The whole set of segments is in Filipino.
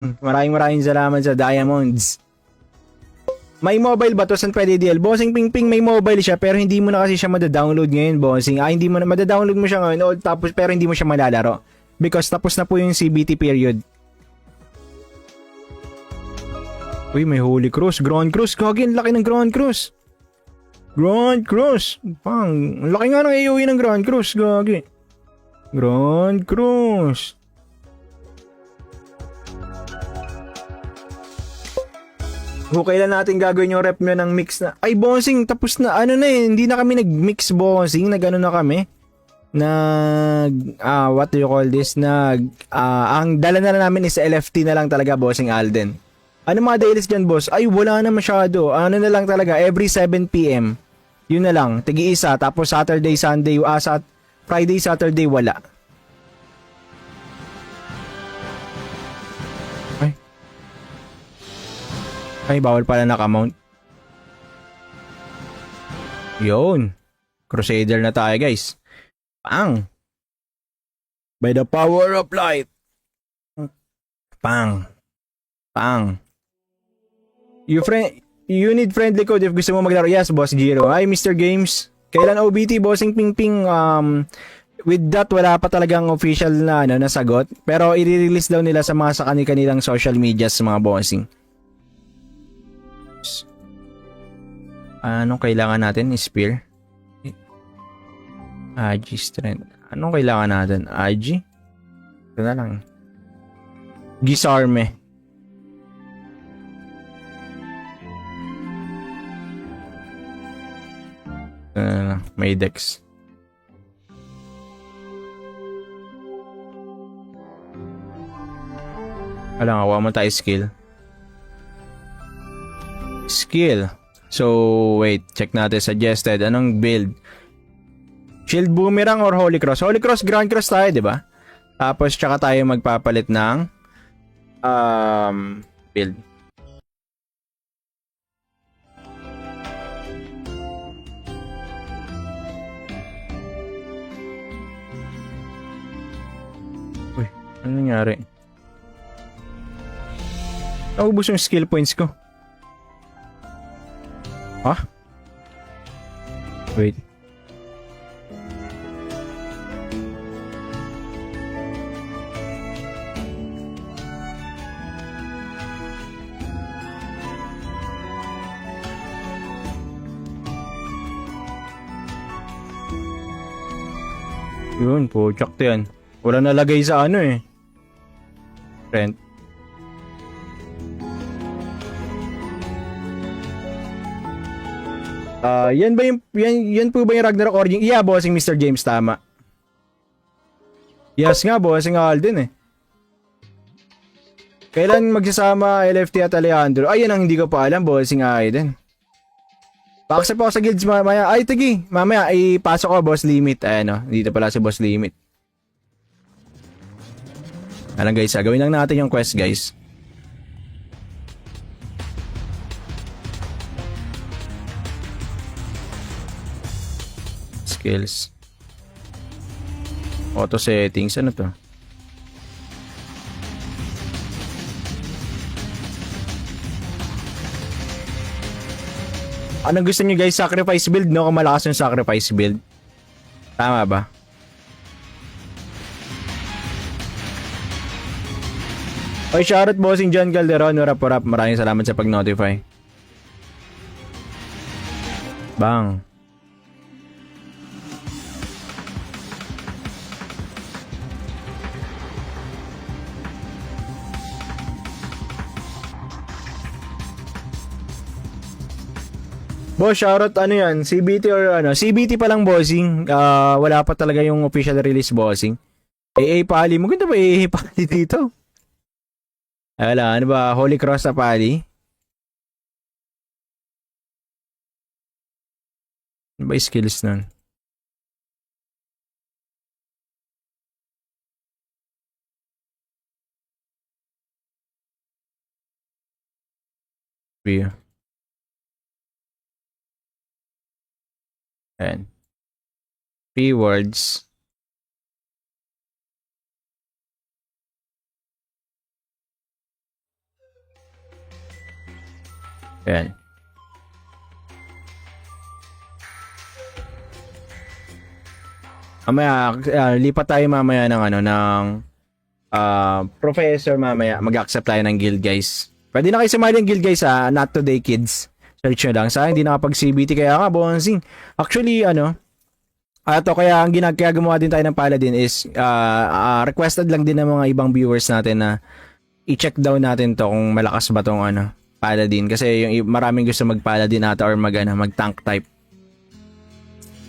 Maraming salamat sa diamonds. May mobile ba to? Saan pwede DL? Bossing Pingping, may mobile siya pero hindi mo na kasi siya madadownload ngayon, bossing. Hindi mo na madadownload mo siya ngayon tapos pero hindi mo siya malalaro. Because tapos na po yung CBT period. Uy, may Holy Cross. Grand Cross. Gagi, ang laki ng Grand Cross. Grand Cross. Pang, ang laki nga ng AOE ng Grand Cross. Gagi. Grand Cross. Kung kailan natin gagawin yung rep nyo ng mix na... Ay, bossing, tapos na. Ano na eh, hindi na kami nag-mix, bossing. Nag-ano na kami. What do you call this? Ang dala na namin is LFT na lang talaga, bossing Alden. Ano mga dailies dyan, boss? Ay, wala na masyado. Ano na lang talaga, every 7 p.m. Yun na lang, tigi-isa. Tapos Saturday, Sunday, Friday, Saturday, wala. Ay, bawal pala naka-mount. Yun. Crusader na tayo, guys. Pang. By the power of light. Pang. Pang. You need friendly code if gusto mo maglaro. Yes, Boss Giro. Hi, Mr. Games. Kailan OBT, Bossing Pingping? With that, wala pa talagang official na sagot. Pero i-release daw nila sa kanilang social media sa mga bossing. Anong kailangan natin? Spear? Agi strength. Anong kailangan natin? Agi? Ito na lang. Gisarme. May dex. Wala nga, wala mo tayo skill. Skill. So, wait. Check natin. Suggested. Anong build? Shield Boomerang or Holy Cross? Holy Cross, Grand Cross tayo, di ba? Tapos, tsaka tayo magpapalit ng build. Uy, ano nangyari? Naubos yung skill points ko. Ha? Wait. Yun, pojak to yan. Wala nalagay sa Rent. Yan po ba yung Ragnarok Origin? Yeah, bossing Mr. James, tama. Yes nga, bossing Alden Kailan magsasama LFT at Alejandro? Ay, yan ang hindi ko pa alam, bossing Alden. Pakasap ako sa guilds mamaya. Ay, tagi. Mamaya, ipasok ko, boss limit. Dito pala si boss limit. Alam guys, gawin lang natin yung quest, guys. Skills. Auto settings. Ano to? Anong gusto niyo guys? Sacrifice build, no? Kung malakas yung sacrifice build. Tama ba? Oy, shoutout bossing John Calderon. Rap. Maraming salamat sa pag-notify. Bang. Boss, shoutout yan? CBT or CBT pa lang, bossing. Wala pa talaga yung official release, bossing. AA Pali. Maganda ba AA Pali dito? Wala, ano ba? Holy Cross na Pali? Ano ba yung skills nun? View. Ayan. Rewards. Ayan. Mamaya, lipat tayo mamaya ng ano, ng professor mamaya. Mag-accept tayo ng guild, guys. Pwede na kayo sumali ng guild, guys, ha? Not Today Kids. Search nyo lang. Sa akin, hindi nakapag-CBT. Kaya nga, bonsing. Actually, ano, kaya ang kaya gumawa din tayo ng Paladin is requested lang din ng mga ibang viewers natin na i-check down natin to kung malakas ba tong ano, Paladin. Kasi yung maraming gusto mag-Paladin ata or mag-tank type.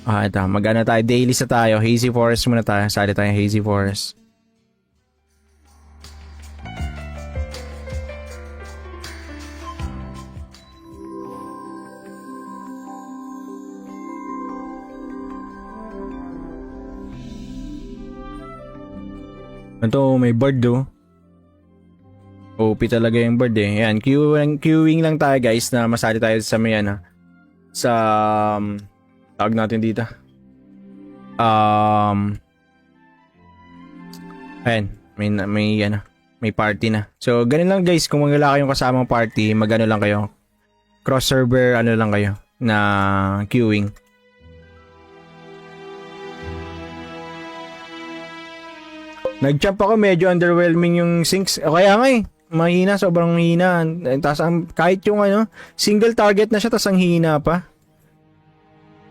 Ito, mag-ano tayo, daily sa tayo, Hazy Forest muna tayo, sali tayo Hazy Forest. Ito, may bird do. OP talaga yung bird eh. Yan, queuing lang tayo guys na masali tayo sa may ano, sa tawag natin dito. Ayan, may party na. So, ganun lang guys, kung wala kayong kasamang party, magano lang kayo. Cross server, ano lang kayo, na queuing. Nag-jump ako, medyo underwhelming yung sinks. Kaya nga eh, mahina, sobrang hina. Tapos kahit yung ano, single target na siya, tapos ang hina pa.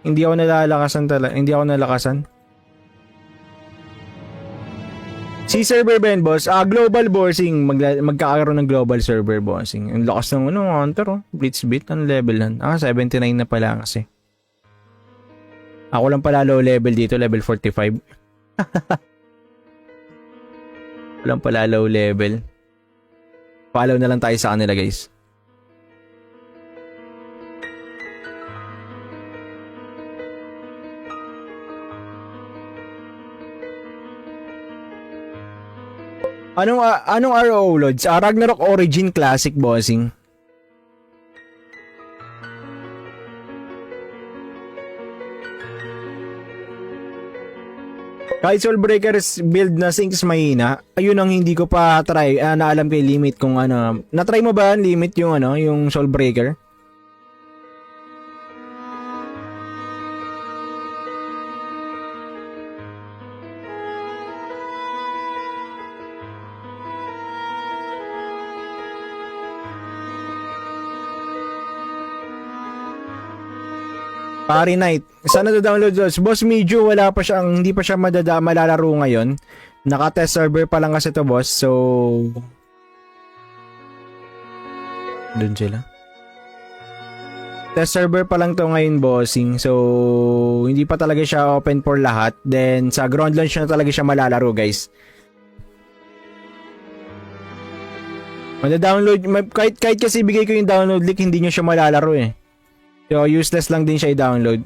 Hindi ako nalakasan. Si server ba yun, boss? Global bossing. Magkakaroon ng global server bossing. Ang lakas ng ano, Hunter, oh. Blitzbit, ang level lang. 79 na pala kasi. Ako lang pala low level dito, level 45. Walang pala low level. Follow na lang tayo sa kanila, guys. Anong RO loads? Ragnarok Origin Classic bossing. Kahit Soulbreakers build na sinks mahina, ayun ang hindi ko pa try. Naalam ko yung limit kung ano. Na-try mo ba limit yung ano, yung Soulbreaker? Pari Night. Sana na-download those. Boss Medyo, hindi pa siya malalaro ngayon. Naka-test server pa lang kasi to, boss. So, doon sila. Test server pa lang to ngayon, bossing. So, hindi pa talaga siya open for lahat. Then, sa ground launch na talaga siya malalaro, guys. Mada-download, kahit kasi bigay ko yung download link, hindi nyo siya malalaro eh. So, useless lang din siya i-download.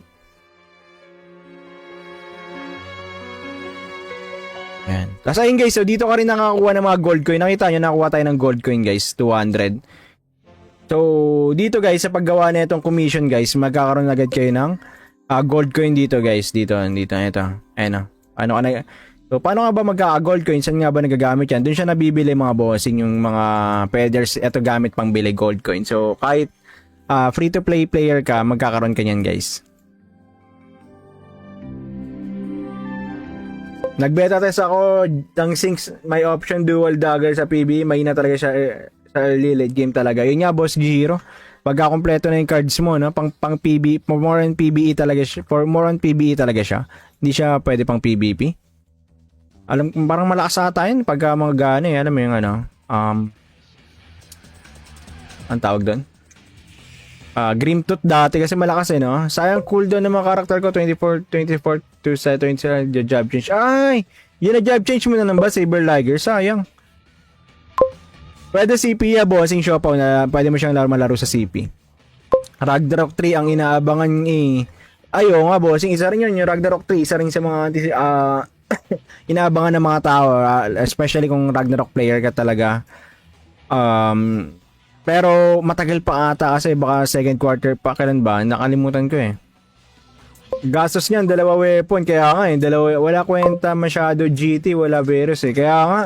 Ayan. Tapos ayun guys, so dito ka rin nakakuha ng mga gold coin. Nakita nyo, nakakuha tayo ng gold coin guys, 200. So, dito guys, sa paggawa na itong commission guys, magkakaroon agad kayo ng gold coin dito guys. Dito, ito. Ayan o. So, paano nga ba magkaka-gold coin? Saan nga ba nagagamit yan? Doon siya nabibili mga bossing, yung mga peders. Ito gamit pang bili gold coin. So, kahit free-to-play player ka, magkakaroon ka niyan guys. Nagbeta test ako ng sinks, may option dual dagger sa PB, may na talaga siya sa early late game talaga. Yun nga boss Giro, pagka kompleto na yung cards mo, no, pang PB, more on PBE talaga siya, Hindi siya pwede pang PVP. Parang malakas ata yun pagka mga gana eh, alam mo yung ano, ang tawag doon? Grimtooth dati kasi malakas eh, no? Sayang cooldown ng mga karakter ko, 24 to 20 job change. Ay! Yun na job change mo na lang ba, Saber Liger? Sayang. Pwede CP ya, bossing Siopaw na pwede mo siyang malaro sa CP. Ragnarok 3 ang inaabangan eh. Ayo nga, bossing. Isa rin yun, yung Ragnarok 3. Isa rin sa mga inaabangan ng mga tao. Especially kung Ragnarok player ka talaga. Pero matagal pa ata kasi baka second quarter pa, kailan ba? Nakalimutan ko eh. Gastos niyan, 2 weapon. Kaya nga eh, wala kwenta masyado GT, wala Verus eh. Kaya nga,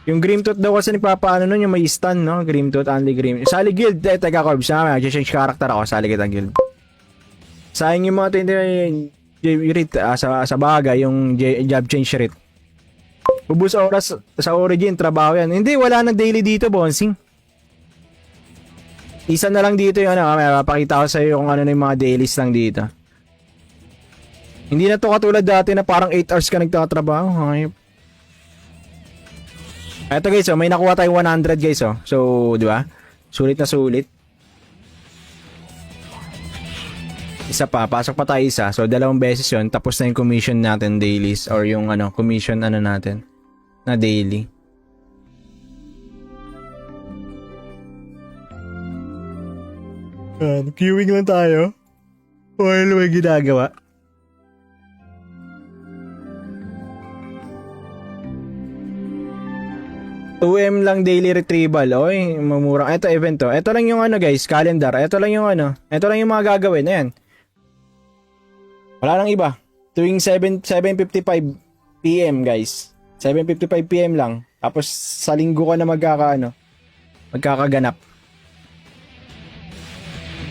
Yung Grimtooth daw kasi nagpapaano nun, yung may stun, no? Grimtooth, only Grim. Sali guild, teka Corbs, change character ako, sali kita guild. Sayang yung mga 20 rate, sa bagay, yung job change rate. Ubus oras sa origin, trabaho yan. Hindi, wala nang daily dito, Bonsing. Isa na lang dito yung ano, may mapakita ko sa iyo kung ano na yung mga dailies lang dito. Hindi na to katulad dati na parang 8 hours ka nagtatrabaho. Ayop. Eto guys, oh, may nakuha tayong 100 guys, oh. So, di ba? Sulit na sulit. Isa pa, pasok pa tayo isa. So, 2 beses 'yon. Tapos na yung commission natin dailies or yung ano, commission ano natin na daily. Queuing lang tayo. While may ginagawa. $2M lang daily retrieval. Oy, mamurang. Ito event to. Ito lang yung ano guys, calendar. Ito lang yung ano. Ito lang yung mga gagawin. Ayan. Wala nang iba. Tuwing 7:55 PM guys. 7:55 PM lang. Tapos sa linggo ka na magkakaganap.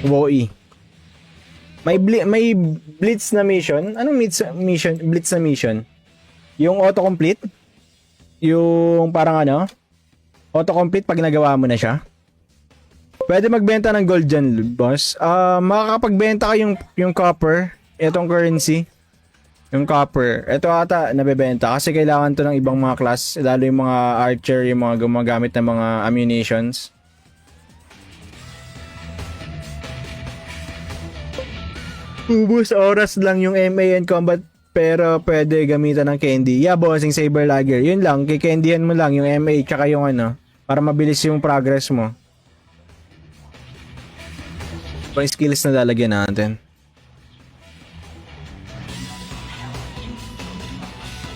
WoE. May blitz na mission. Anong mission? Blitz na mission. Yung autocomplete. Yung parang ano, autocomplete pag nagawa mo na siya. Pwede magbenta ng gold dyan, boss. Makakapagbenta ka yung copper. Itong currency. Yung copper. Ito ata nabebenta kasi kailangan to ng ibang mga class. Lalo yung mga archer, yung mga gumagamit ng mga ammunitions. Ubus oras lang yung MAN combat pero pwede gamitan ng candy. Yeah, bossing saber lager. Yun lang, kikendihan mo lang yung MA tsaka yung ano para mabilis yung progress mo. Pang skills na lalagyan natin.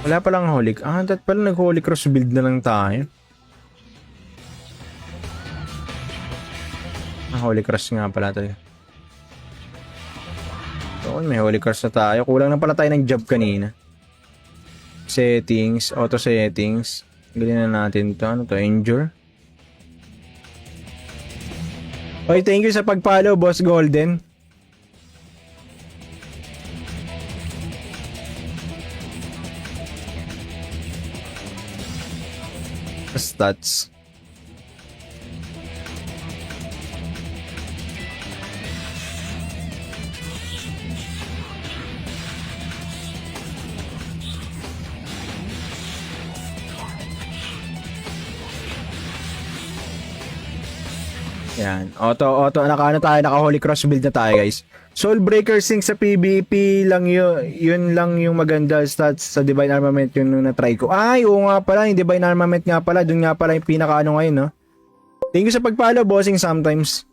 Wala palang holy. Dat pala nag-holy cross build na lang tayo. Holy cross nga pala tayo. So, may holy cross na tayo. Kulang na pala tayo ng job kanina. Settings, auto settings. Galing na natin to. Ano to? Endure. Okay, thank you sa pag-follow, Boss Golden. Stats. Yan. Auto, naka Holy Cross build na tayo, guys. Soulbreaker Sync sa PvP lang yun lang yung maganda stats sa Divine Armament yung na-try ko. Ay, oo nga pala, yung Divine Armament nga pala, dun nga pala yung pinaka-ano ngayon, no? Thank you sa pag-follow, bossing sometimes.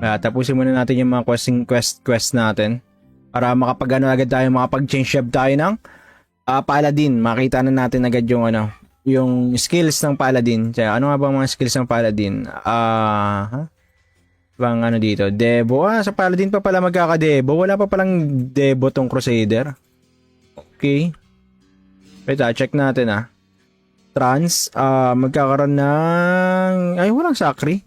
Tapusin muna natin yung mga quest natin para makapag-ano agad tayo, makapag-change job tayo ng Paladin. Makita na natin agad yung ano, yung skills ng Paladin. Kaya ano nga ba mga skills ng Paladin? Bang ano dito? Debo. Sa Paladin pa pala magkaka-debo. Wala pa palang debo tong Crusader. Okay. Wait, check natin Trans, magkakaroon ng ay walang sakri.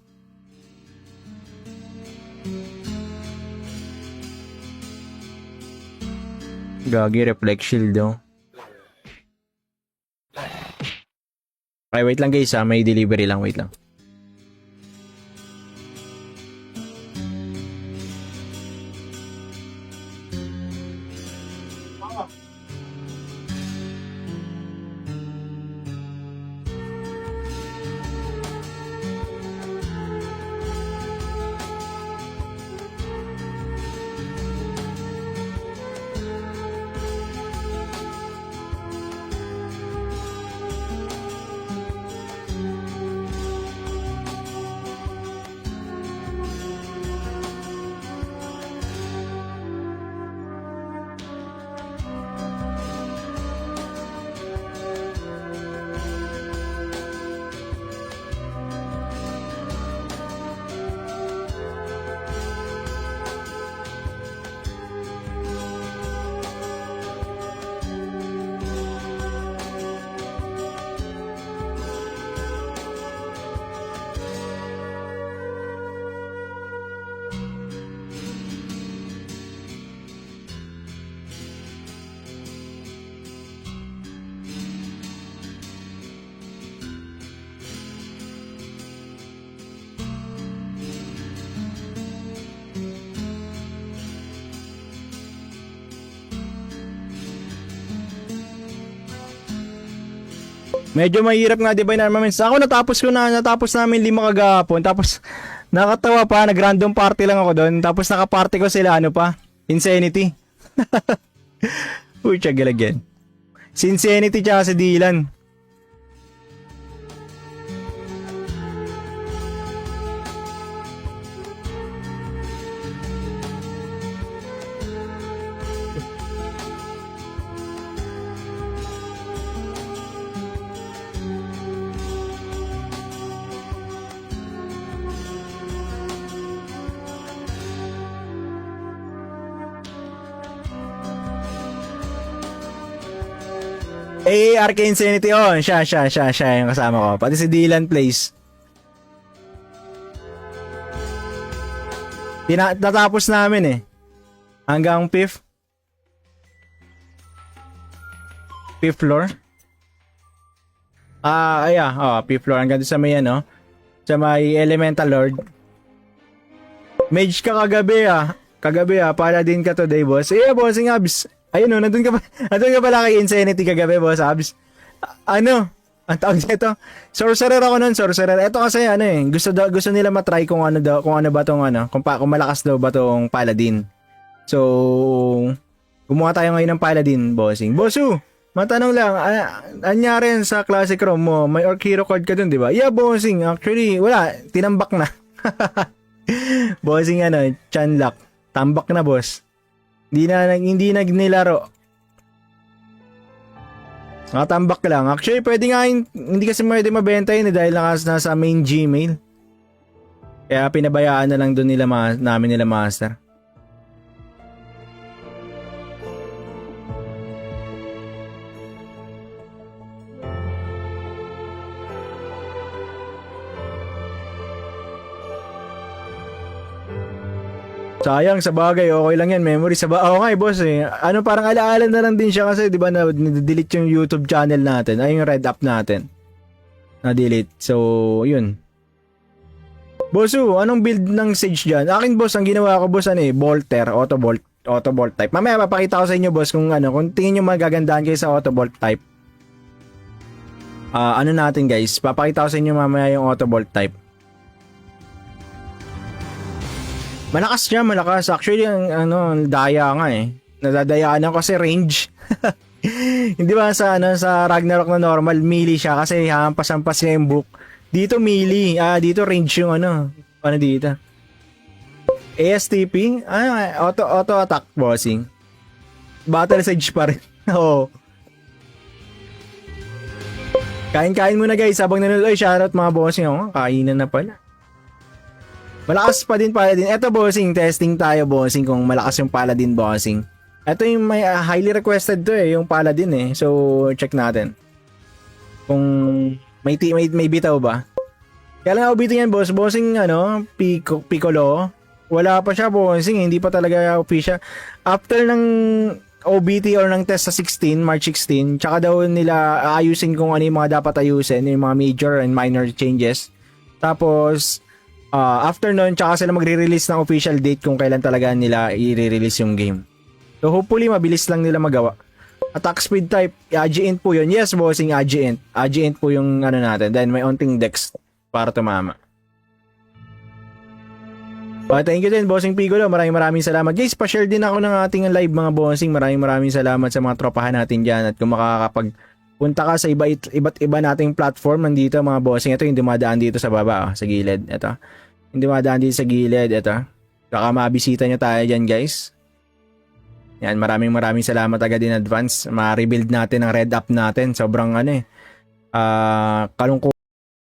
Gagi, reflect shield daw. Okay, wait lang guys may delivery lang, wait lang. Medyo mahirap nga Divine Armaments. Ako natapos namin 5 kagahapon. Tapos nakatawa pa, nag-random party lang ako doon. Tapos nakaparty ko sila ano pa, Insanity. Uy, tiyagilagyan. Si Insanity tsaka si Dylan. RK Insanity on. Siya yung kasama ko. Pati si Dylan Plays. Natapos namin eh. Hanggang 5th floor. 5th floor. Hanggang sa may ano. Sa may Elemental Lord. Mage ka kagabi ah. Paladin ka today, boss. Bossing Abs. Ayun nandun ka pala kay Insanity kagabi, boss Abs. Ang tawag nito, sorcerer ako nun, sorcerer. Ito kasi gusto nila matry kung ano ba tong kung malakas daw ba tong paladin. So, gumawa tayo ngayon ng paladin, bossing. Bossu, matanong lang, anyari sa classic ROM mo, may orc hero card ka dun, di ba? Yeah, bossing, actually, wala, tinambak na. Bossing Chanlock, tambak na, boss. Hindi nilaro. Nakatambak lang. Actually, pwede nga hindi kasi pwede mabenta yun dahil nasa main Gmail. Kaya pinabayaan na lang doon namin nila master. Sayang sa bagay, okay lang yan, memory sa okay boss eh. Parang alaala na lang din siya kasi 'di ba na-delete yung YouTube channel natin, ay yung Red App natin. Na-delete. So, yun. Bossu, anong build ng Sage diyan? Akin boss, ang ginawa ko boss Bolter, auto bolt type. Mamaya papakita ko sa inyo boss kung tingin niyo magagandahan kayo sa auto bolt type. Natin guys, papakita ko sa inyo mamaya yung auto bolt type. Malakas siya, malakas. Actually, daya nga eh. Nadadayaan ako kasi range. Hindi ba sa Ragnarok na normal, melee siya kasi hampas-hampas niya yung book. Dito melee, dito range yung dito. ASTP, auto attack bossing. Battle Sage pa rin. Oo. Kain-kain muna guys habang nanonood. Ay, shoutout mga bossing. Kainan na pala. Malakas pa din Paladin. Eto bossing, testing tayo bossing kung malakas yung Paladin bossing. Eto yung may highly requested to yung Paladin eh. So, check natin. Kung may bitaw ba. Kaya lang ako bitaw yan boss. Bossing Piccolo. Wala pa siya bossing. Hindi pa talaga official. After ng OBT or ng test sa March 16, tsaka daw nila aayusin kung ano yung mga dapat ayusin. Yung mga major and minor changes. Tapos, after nun, tsaka sila magre-release ng official date kung kailan talaga nila i-release yung game. So hopefully mabilis lang nila magawa. Attack speed type, Agi-int po yun. Yes bossing, Agi-int. Agi-int po yung natin. Then may onting dex para tumama. Thank you din bossing Piccolo. Maraming salamat. Guys, pa-share din ako ng ating live mga bossing. Maraming salamat sa mga tropahan natin dyan. At kung punta ka sa iba't iba nating platform nandito mga bossing. Ito yung dumadaan dito sa baba, sa gilid. Ito. Yung dumadaan dito sa gilid. Ito. Baka mabisita nyo tayo dyan guys. Yan, maraming salamat agad in advance. Ma-rebuild natin ang red up natin. Sobrang kalungkot.